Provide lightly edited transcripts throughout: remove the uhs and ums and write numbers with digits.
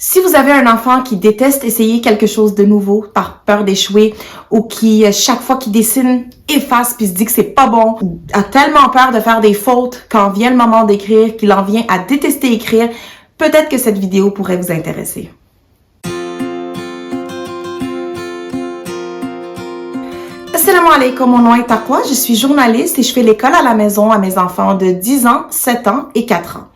Si vous avez un enfant qui déteste essayer quelque chose de nouveau par peur d'échouer ou qui, chaque fois qu'il dessine, efface puis se dit que c'est pas bon, a tellement peur de faire des fautes quand vient le moment d'écrire qu'il en vient à détester écrire, peut-être que cette vidéo pourrait vous intéresser. Assalamu alaikum, mon nom est Taqwa, je suis journaliste et je fais l'école à la maison à mes enfants de 10 ans, 7 ans et 4 ans.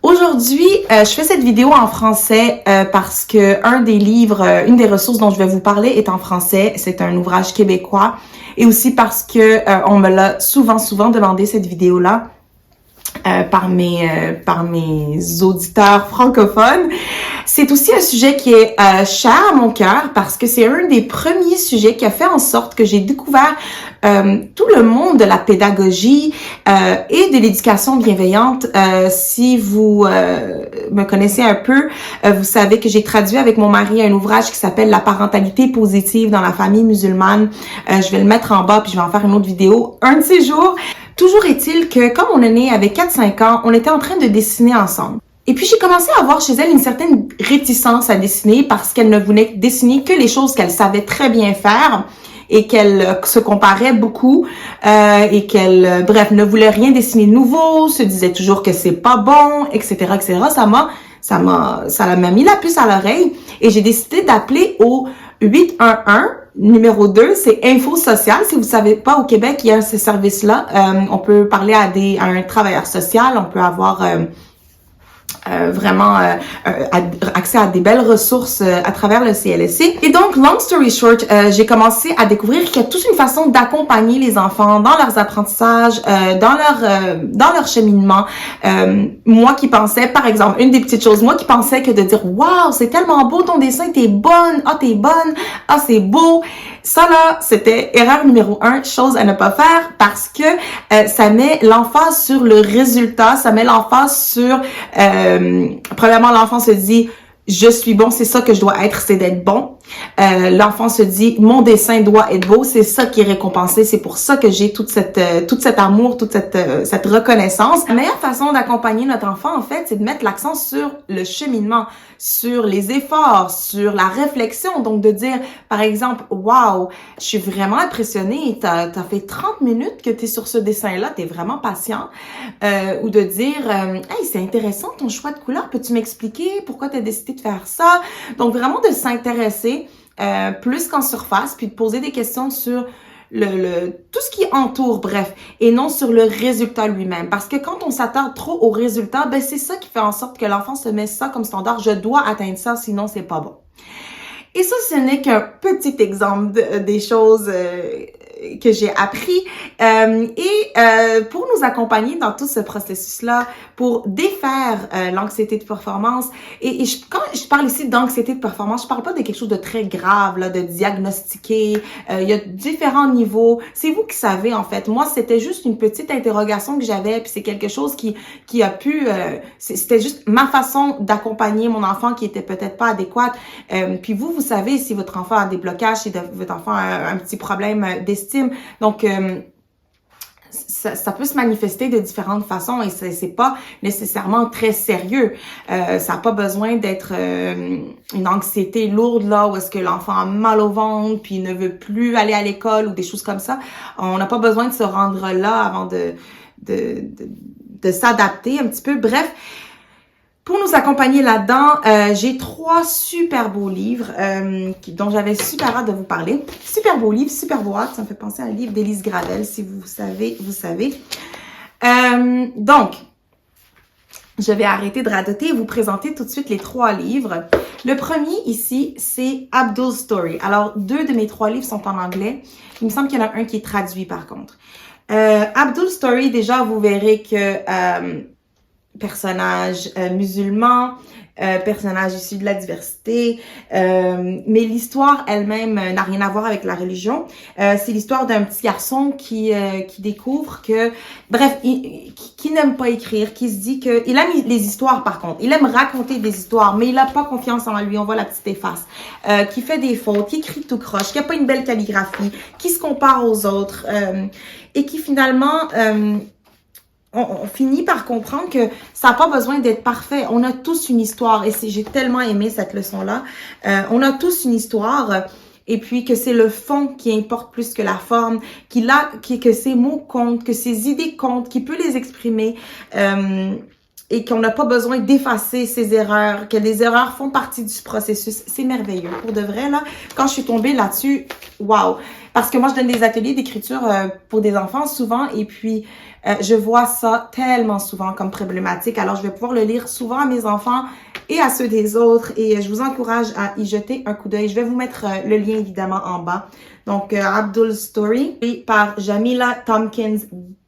Aujourd'hui, je fais cette vidéo en français parce que un des livres, une des ressources dont je vais vous parler est en français. C'est un ouvrage québécois et aussi parce que on me l'a souvent demandé cette vidéo-là par mes auditeurs francophones. C'est aussi un sujet qui est cher à mon cœur parce que c'est un des premiers sujets qui a fait en sorte que j'ai découvert tout le monde de la pédagogie et de l'éducation bienveillante. Si vous me connaissez un peu, vous savez que j'ai traduit avec mon mari un ouvrage qui s'appelle La parentalité positive dans la famille musulmane. Je vais le mettre en bas puis je vais en faire une autre vidéo un de ces jours. Toujours est-il que comme on est né avec 4-5 ans, on était en train de dessiner ensemble. Et puis j'ai commencé à voir chez elle une certaine réticence à dessiner parce qu'elle ne voulait dessiner que les choses qu'elle savait très bien faire et qu'elle se comparait beaucoup et qu'elle, bref, ne voulait rien dessiner de nouveau, se disait toujours que c'est pas bon, etc., etc. Ça m'a mis la puce à l'oreille et j'ai décidé d'appeler au 811. Numéro 2, c'est Info Social. Si vous savez pas, au Québec, il y a ce service-là. On peut parler à un travailleur social, on peut avoir accès à des belles ressources à travers le CLSC. Et donc, long story short, j'ai commencé à découvrir qu'il y a toute une façon d'accompagner les enfants dans leurs apprentissages, dans leur cheminement. Moi qui pensais, par exemple, une des petites choses, moi qui pensais que de dire « Wow, c'est tellement beau ton dessin, t'es bonne, t'es bonne, c'est beau », ça là, c'était erreur numéro 1, chose à ne pas faire parce que ça met l'emphase sur le résultat, ça met l'emphase sur, premièrement, l'enfant se dit « Je suis bon, c'est ça que je dois être, c'est d'être bon ». L'enfant se dit « Mon dessin doit être beau, c'est ça qui est récompensé, c'est pour ça que j'ai tout cet amour, toute cette reconnaissance ». La meilleure façon d'accompagner notre enfant, en fait, c'est de mettre l'accent sur le cheminement, sur les efforts, sur la réflexion. Donc, de dire, par exemple, « Wow, je suis vraiment impressionnée, t'as fait 30 minutes que t'es sur ce dessin-là, t'es vraiment patient. » Ou de dire, « Hey, c'est intéressant ton choix de couleur, peux-tu m'expliquer pourquoi t'as décidé de faire ça? » Donc, vraiment de s'intéresser plus qu'en surface, puis de poser des questions sur tout ce qui entoure, bref, et non sur le résultat lui-même. Parce que quand on s'attarde trop au résultat, ben c'est ça qui fait en sorte que l'enfant se met ça comme standard. Je dois atteindre ça, sinon c'est pas bon. Et ça, ce n'est qu'un petit exemple des choses que j'ai appris pour nous accompagner dans tout ce processus-là, pour défaire l'anxiété de performance. Et quand je parle ici d'anxiété de performance, je parle pas de quelque chose de très grave, là, de diagnostiquer. Il y a différents niveaux. C'est vous qui savez, en fait. Moi, c'était juste une petite interrogation que j'avais, puis c'est quelque chose qui a pu... c'était juste ma façon d'accompagner mon enfant qui était peut-être pas adéquate. Puis vous savez si votre enfant a des blocages, si votre enfant a un petit problème d'estime. Donc, ça peut se manifester de différentes façons et c'est pas nécessairement très sérieux. Ça n'a pas besoin d'être une anxiété lourde là où est-ce que l'enfant a mal au ventre puis ne veut plus aller à l'école ou des choses comme ça. On n'a pas besoin de se rendre là avant de s'adapter un petit peu. Bref. Pour nous accompagner là-dedans, j'ai 3 super beaux livres dont j'avais super hâte de vous parler. Super beaux livres, super beaux hâte. Ça me fait penser à un livre d'Élise Gravel. Si vous savez, vous savez. Donc, je vais arrêter de radoter et vous présenter tout de suite les 3 livres. Le premier ici, c'est Abdul's Story. Alors, 2 de mes 3 livres sont en anglais. Il me semble qu'il y en a un qui est traduit par contre. Abdul's Story, déjà, vous verrez que... personnage musulman, personnage issu de la diversité, mais l'histoire elle-même n'a rien à voir avec la religion. C'est l'histoire d'un petit garçon qui découvre que, bref, qui n'aime pas écrire, qui se dit que il aime les histoires par contre, il aime raconter des histoires, mais il n'a pas confiance en lui. On voit la petite efface, qui fait des fautes, qui écrit tout croche, qui a pas une belle calligraphie, qui se compare aux autres, et qui finalement on finit par comprendre que ça n'a pas besoin d'être parfait. On a tous une histoire et j'ai tellement aimé cette leçon-là. On a tous une histoire et puis que c'est le fond qui importe plus que la forme, que ses mots comptent, que ses idées comptent, qu'il peut les exprimer. Et qu'on n'a pas besoin d'effacer ses erreurs, que les erreurs font partie du processus. C'est merveilleux. Pour de vrai, là, quand je suis tombée là-dessus, wow! Parce que moi, je donne des ateliers d'écriture pour des enfants souvent et puis je vois ça tellement souvent comme problématique. Alors, je vais pouvoir le lire souvent à mes enfants et à ceux des autres et je vous encourage à y jeter un coup d'œil. Je vais vous mettre le lien évidemment en bas. Donc, Abdul's Story par Jamila Tompkins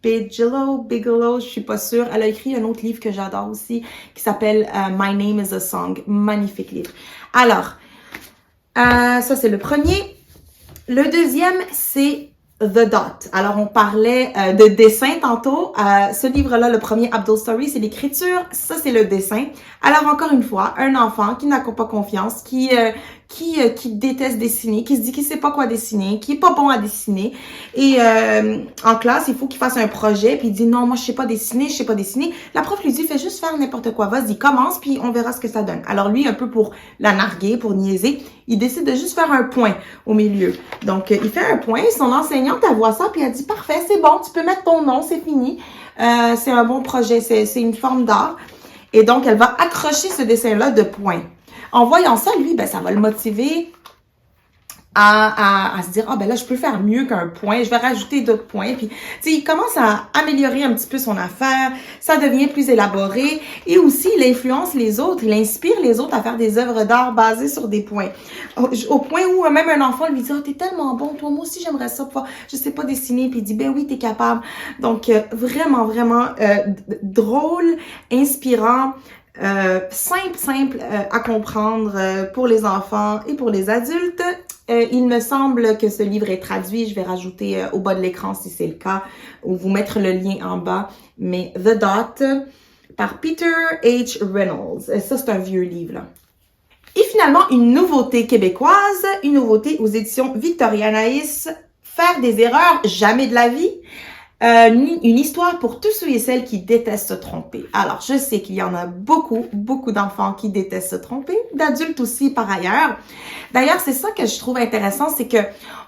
Bigelow, je suis pas sûre. Elle a écrit un autre livre que j'adore aussi qui s'appelle My Name is a Song. Magnifique livre. Alors, ça c'est le premier. Le deuxième, c'est The Dot. Alors, on parlait de dessin tantôt. Ce livre-là, le premier Abdul's Story, c'est l'écriture. Ça, c'est le dessin. Alors, encore une fois, un enfant qui n'a pas confiance, qui déteste dessiner, qui se dit qu'il sait pas quoi dessiner, qui est pas bon à dessiner. Et en classe, il faut qu'il fasse un projet, puis il dit non, moi je sais pas dessiner. La prof lui dit fais juste faire n'importe quoi, vas-y, commence, puis on verra ce que ça donne. Alors lui, un peu pour la narguer, pour niaiser, il décide de juste faire un point au milieu. Donc il fait un point, son enseignante elle voit ça, puis elle dit parfait, c'est bon, tu peux mettre ton nom, c'est fini. C'est un bon projet, c'est une forme d'art. Et donc elle va accrocher ce dessin-là de points. En voyant ça, lui, ben, ça va le motiver à se dire, ah, ben là, je peux faire mieux qu'un point, je vais rajouter d'autres points. Puis, tu sais, il commence à améliorer un petit peu son affaire, ça devient plus élaboré. Et aussi, il influence les autres, il inspire les autres à faire des œuvres d'art basées sur des points. Au point où même un enfant lui dit, oh, t'es tellement bon, toi, moi aussi, j'aimerais ça pouvoir, je sais pas dessiner. Puis il dit, ben oui, t'es capable. Donc, vraiment, vraiment drôle, inspirant. Simple à comprendre pour les enfants et pour les adultes. Il me semble que ce livre est traduit. Je vais rajouter au bas de l'écran si c'est le cas ou vous mettre le lien en bas. Mais The Dot par Peter H. Reynolds. Ça, c'est un vieux livre, là. Et finalement, une nouveauté québécoise, une nouveauté aux éditions Victoria Anaïs. Faire des erreurs, jamais de la vie. Une histoire pour tous ceux et celles qui détestent se tromper. Alors, je sais qu'il y en a beaucoup d'enfants qui détestent se tromper, d'adultes aussi par ailleurs. D'ailleurs, c'est ça que je trouve intéressant, c'est que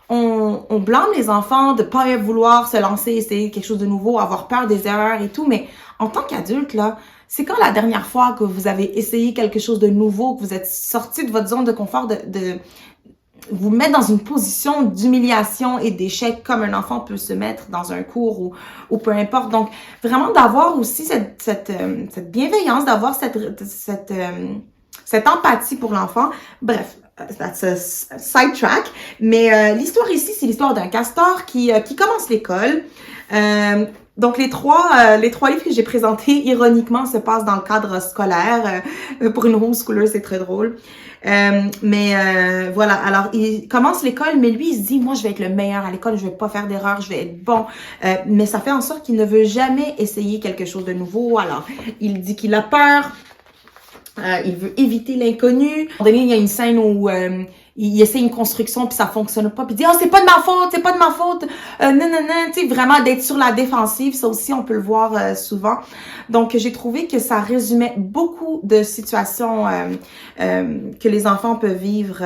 on blâme les enfants de pas vouloir se lancer, essayer quelque chose de nouveau, avoir peur des erreurs et tout, mais en tant qu'adulte, là, c'est quand la dernière fois que vous avez essayé quelque chose de nouveau, que vous êtes sorti de votre zone de confort, de vous mettre dans une position d'humiliation et d'échec comme un enfant peut se mettre dans un cours ou peu importe. Donc, vraiment d'avoir aussi cette bienveillance, d'avoir cette empathie pour l'enfant. Bref, that's a sidetrack. Mais l'histoire ici, c'est l'histoire d'un castor qui commence l'école. Donc, les trois livres que j'ai présentés, ironiquement, se passent dans le cadre scolaire. Pour une homeschooler, c'est très drôle. Voilà, alors il commence l'école, mais lui, il se dit, moi, je vais être le meilleur à l'école, je vais pas faire d'erreur, je vais être bon. Mais ça fait en sorte qu'il ne veut jamais essayer quelque chose de nouveau. Alors, il dit qu'il a peur. Il veut éviter l'inconnu. À un moment donné, il y a une scène où il essaie une construction puis ça fonctionne pas puis il dit c'est pas de ma faute, non, tu sais, vraiment d'être sur la défensive, ça aussi on peut le voir souvent. Donc j'ai trouvé que ça résumait beaucoup de situations que les enfants peuvent vivre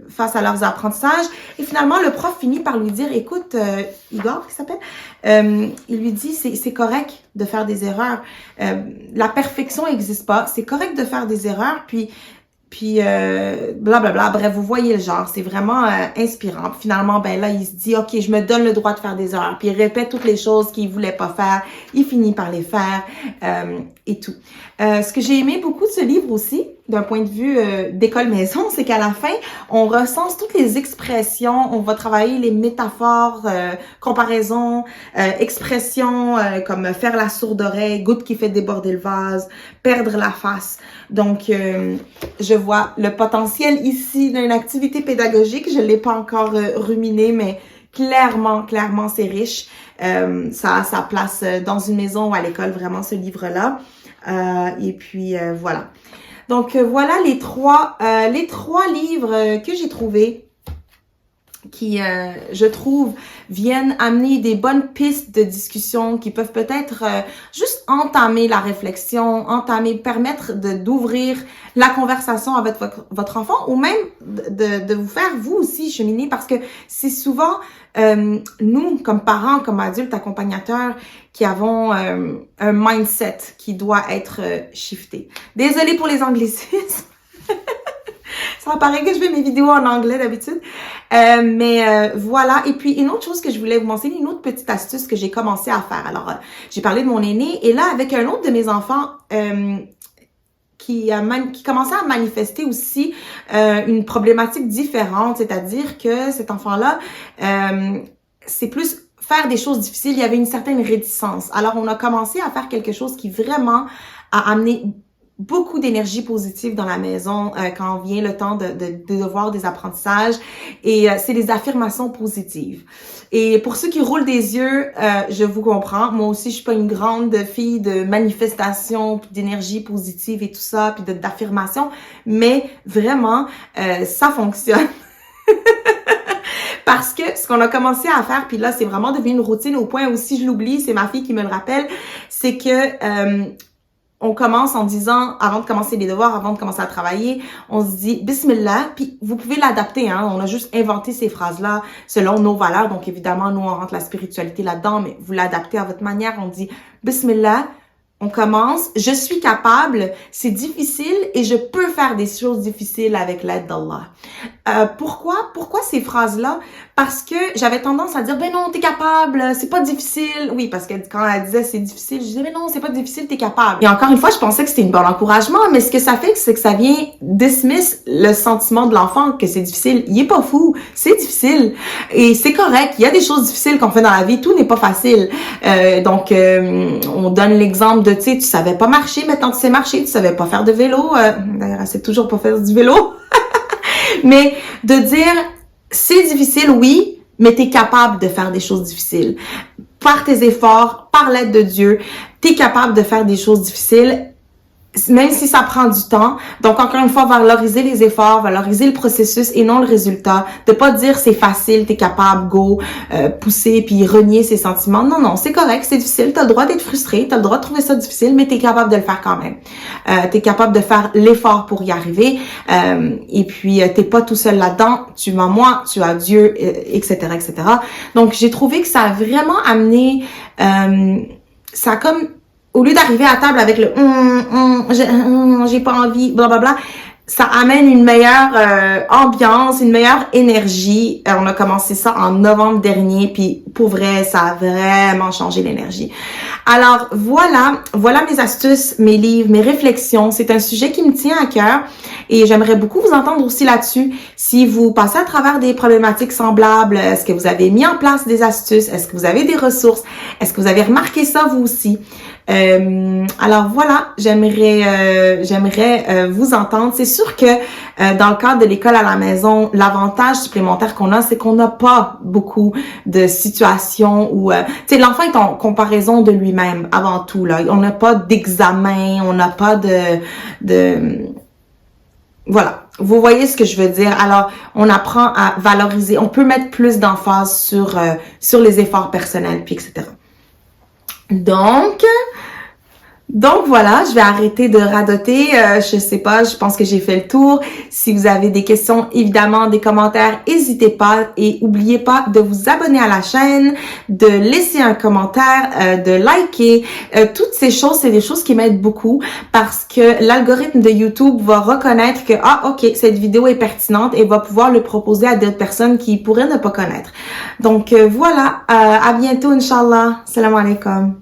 face à leurs apprentissages. Et finalement le prof finit par lui dire écoute Igor qui s'appelle, il lui dit c'est correct de faire des erreurs, la perfection n'existe pas, c'est correct de faire des erreurs, puis blablabla, bref, vous voyez le genre, c'est vraiment inspirant. Puis finalement, ben là, il se dit, ok, je me donne le droit de faire des erreurs. Puis il répète toutes les choses qu'il voulait pas faire, il finit par les faire et tout. Ce que j'ai aimé beaucoup de ce livre aussi, d'un point de vue d'école-maison, c'est qu'à la fin, on recense toutes les expressions, on va travailler les métaphores, comparaisons, expressions comme faire la sourde oreille, goutte qui fait déborder le vase, perdre la face. Donc, je vois le potentiel ici d'une activité pédagogique. Je l'ai pas encore ruminé, mais clairement, c'est riche. Ça a sa place dans une maison ou à l'école, vraiment, ce livre-là. Et puis, voilà. Donc, voilà les trois livres que j'ai trouvés je trouve, viennent amener des bonnes pistes de discussion qui peuvent peut-être juste entamer la réflexion, permettre d'ouvrir la conversation avec votre enfant ou même de vous faire, vous aussi, cheminer parce que c'est souvent nous, comme parents, comme adultes, accompagnateurs, qui avons un mindset qui doit être shifté. Désolée pour les anglicismes. Ça paraît que je fais mes vidéos en anglais d'habitude. Mais voilà. Et puis, une autre chose que je voulais vous mentionner, une autre petite astuce que j'ai commencé à faire. Alors, j'ai parlé de mon aîné. Et là, avec un autre de mes enfants qui commençait à manifester aussi une problématique différente. C'est-à-dire que cet enfant-là, c'est plus faire des choses difficiles. Il y avait une certaine réticence. Alors, on a commencé à faire quelque chose qui vraiment a amené beaucoup d'énergie positive dans la maison quand vient le temps de devoir des apprentissages et c'est des affirmations positives. Et pour ceux qui roulent des yeux, je vous comprends. Moi aussi, je suis pas une grande fille de manifestation, puis d'énergie positive et tout ça, puis d'affirmation, mais vraiment, ça fonctionne. Parce que ce qu'on a commencé à faire, puis là, c'est vraiment devenu une routine au point où si je l'oublie, c'est ma fille qui me le rappelle, c'est que on commence en disant, avant de commencer les devoirs, avant de commencer à travailler, on se dit Bismillah, puis vous pouvez l'adapter, hein. On a juste inventé ces phrases-là selon nos valeurs. Donc évidemment, nous, on rentre la spiritualité là-dedans, mais vous l'adaptez à votre manière. On dit Bismillah, on commence, je suis capable, c'est difficile et je peux faire des choses difficiles avec l'aide d'Allah. Pourquoi ces phrases-là? Parce que j'avais tendance à dire, ben non, t'es capable, c'est pas difficile. Oui, parce que quand elle disait c'est difficile, je disais, mais non, c'est pas difficile, t'es capable. Et encore une fois, je pensais que c'était un bon encouragement, mais ce que ça fait, c'est que ça vient dismiss le sentiment de l'enfant que c'est difficile. Il est pas fou, c'est difficile. Et c'est correct, il y a des choses difficiles qu'on fait dans la vie, tout n'est pas facile. Donc, on donne l'exemple de, tu sais, tu savais pas marcher, maintenant tu sais marcher, tu savais pas faire de vélo. D'ailleurs, elle sait toujours pas faire du vélo. Mais de dire, c'est difficile, oui, mais t'es capable de faire des choses difficiles. Par tes efforts, par l'aide de Dieu, t'es capable de faire des choses difficiles, même si ça prend du temps. Donc, encore une fois, valoriser les efforts, valoriser le processus et non le résultat. De pas dire c'est facile, t'es capable, go, pousser puis renier ses sentiments. Non, non, c'est correct, c'est difficile. T'as le droit d'être frustré, t'as le droit de trouver ça difficile, mais t'es capable de le faire quand même. T'es capable de faire l'effort pour y arriver. Et puis, t'es pas tout seul là-dedans. Tu as moi, tu as Dieu, etc., etc. Donc, j'ai trouvé que ça a vraiment amené, ça a comme au lieu d'arriver à table avec le j'ai pas envie, blablabla, ça amène une meilleure ambiance, une meilleure énergie. On a commencé ça en novembre dernier, puis pour vrai, ça a vraiment changé l'énergie. Alors voilà mes astuces, mes livres, mes réflexions. C'est un sujet qui me tient à cœur et j'aimerais beaucoup vous entendre aussi là-dessus. Si vous passez à travers des problématiques semblables, est-ce que vous avez mis en place des astuces? Est-ce que vous avez des ressources? Est-ce que vous avez remarqué ça vous aussi? Alors voilà, j'aimerais vous entendre. C'est sûr que dans le cadre de l'école à la maison, l'avantage supplémentaire qu'on a, c'est qu'on n'a pas beaucoup de situations où, tu sais, l'enfant est en comparaison de lui-même avant tout là. On n'a pas d'examen, on n'a pas de voilà. Vous voyez ce que je veux dire? Alors, on apprend à valoriser. On peut mettre plus d'emphase sur les efforts personnels, puis etc. Donc voilà, je vais arrêter de radoter. Je sais pas, je pense que j'ai fait le tour. Si vous avez des questions, évidemment, des commentaires, n'hésitez pas. Et oubliez pas de vous abonner à la chaîne, de laisser un commentaire, de liker. Toutes ces choses, c'est des choses qui m'aident beaucoup parce que l'algorithme de YouTube va reconnaître que, ok, cette vidéo est pertinente et va pouvoir le proposer à d'autres personnes qui pourraient ne pas connaître. Donc voilà, à bientôt, Inch'Allah. Salam alaikum.